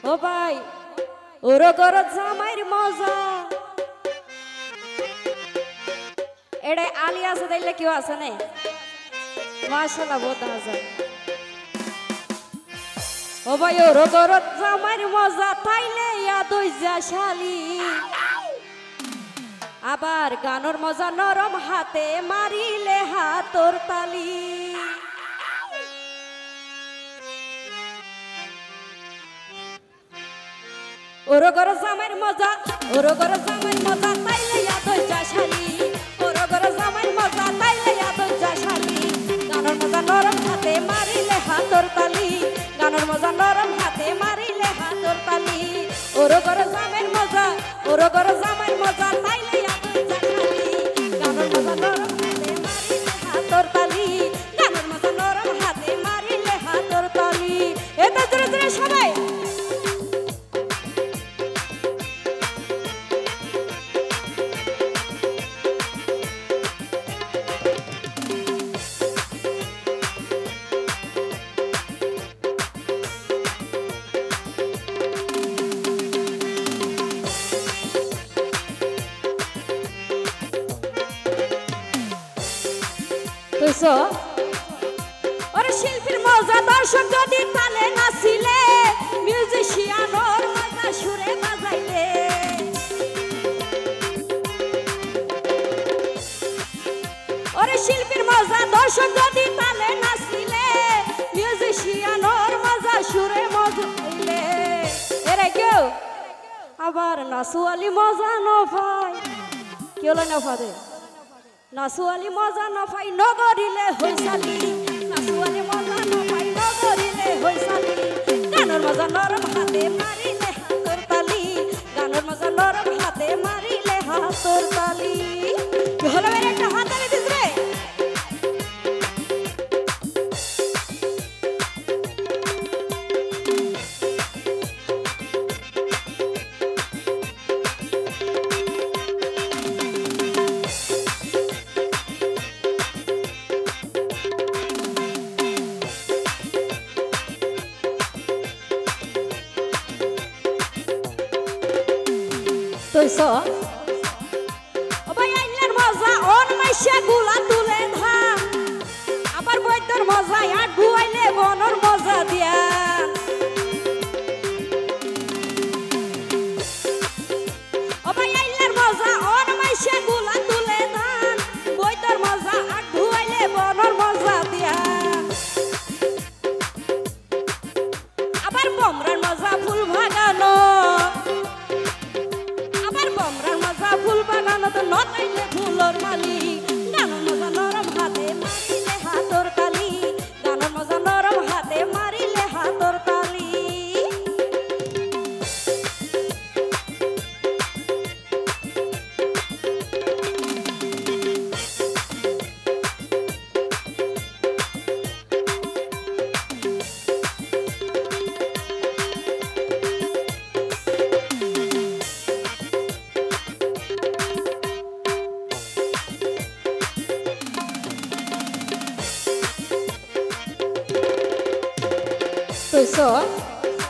ও ভাই ওর ঘর জামাইর মজা এড়ে আলি আছে তাইলে কেউ আছে না মাশাআল্লাহ বহুত আছে ও ভাই ওর ঘর জামাইর মজা তাইলে ইয়াদ হইজা শালি আবার গানোর মজা নরম হাতে মারিলে হাতর তালি ওর ঘর জামাইর মজা ওর ঘর জামাইর মজা তাইলে ইয়াদ হইজা শালি ওর ঘর জামাইর মজা তাইলে ইয়াদ হইজা শালি গানোর মজা নরম হাতে মারিলে হাতর তালি গানোর মজা নরম হাতে মারিলে হাতর তালি ওর ঘর জামাইর মজা ওর ঘর জামাইর মজা তাইলে ইয়াদ হইজা শালি গানোর মজা নরম হাতে মারিলে হাতর তালি গানোর মজা নরম হাতে মারিলে হাতর তালি এটা জোরে জোরে সবাই ওরে শিল্পীর মজা দর্শক যদি তালে নাচিলে মিউজিশিয়ানোর মজা সুরে বাজাইলে ওরে শিল্পীর মজা দর্শক যদি তালে নাচিলে মিউজিশিয়ানোর মজা সুরে বাজাইলে এরে কেউ আবার নাচুয়ালি মজা নফাই কি হলো নফাদে নাচুয়ালি মজা নফাই নগরিলে হইসালি নাচুয়ালি মজা নফাই নগরিলে হইসালি গানোর মজা নরম হাতে মারিলে হাতর তালি গানোর মজা নরম হাতে মারিলে হাতর তালি হলো মেরে একটা হাতালি দিস রে মজা অন মাইশা গুলা তুলে ধান আবার বৈদ্যর মজা আট গুয়াইলে বনর মজা দিয়া মজা অন মাইশা গুলা তুলে ধান বৈদ্যর মজা আট গুয়াইলে বনর মজা দিয়া আবার বমরার মজা ফুল ভাগানো ফুল বাগানো তো নতাইলে ফুলর মালি গানোর মজা নরম হাতে মারিলে হাতর তালি গানোর মজা নরম হাতে মারিলে হাতর তালি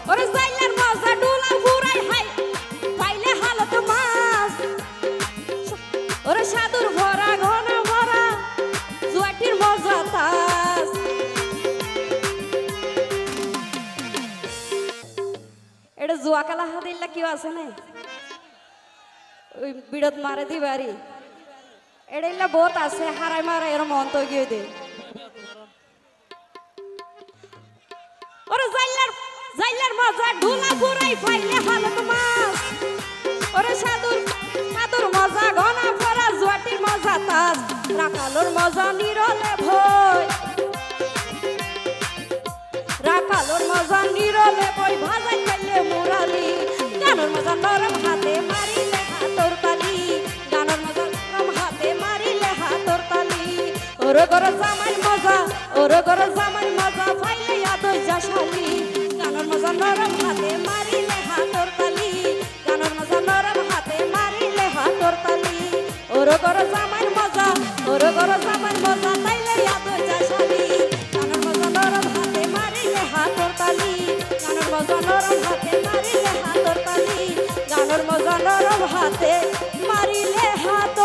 ওরে জাইলার মজা ডুলা ফুরাই হাই পাইলে হালত মাছ ওরে সাধুর ভরা ঘন ভরা জুয়াটির মজা তাস এটা জুয়া কালা হাদিল্লা কেউ আছে না ওই বিড়ত মারে দিবারি এটা বহুত আছে হারাই মারা এর মন তো গিয়ে দে ওরে জাইলার মজা ঢুলা ফুরাই পাইলে হালত মাছ ওরে সাধুর মজা ঘনা ফরা জুয়াটির মজা তাজ রাখালোর মজা নিরলে ভয় রাখালোর মজা নিরলে ভয় ভাজাই পাইলে মুরালি গানোর মজা নরম হাতে মারিলে হাতর তালি গানোর মজা নরম হাতে মারিলে হাতর তালি ওরে ঘর জামাই মজা ওরে ঘর জামাই মজা পাইলে ইয়াদ হইজা শালি গানোর মজা নরম হাতে মারিলে হাতর তালি গানোর মজা নরম হাতে মারিলে হাতর তালি ওরে ঘর জামাই মজা ওরে ঘর জামাই মজা তাইলে ইয়াদ হইজা শালি গানোর মজা নরম হাতে মারিলে হাতর তালি গানোর মজা নরম হাতে মারিলে নরম মজা নরম হাতে মারিলে হাত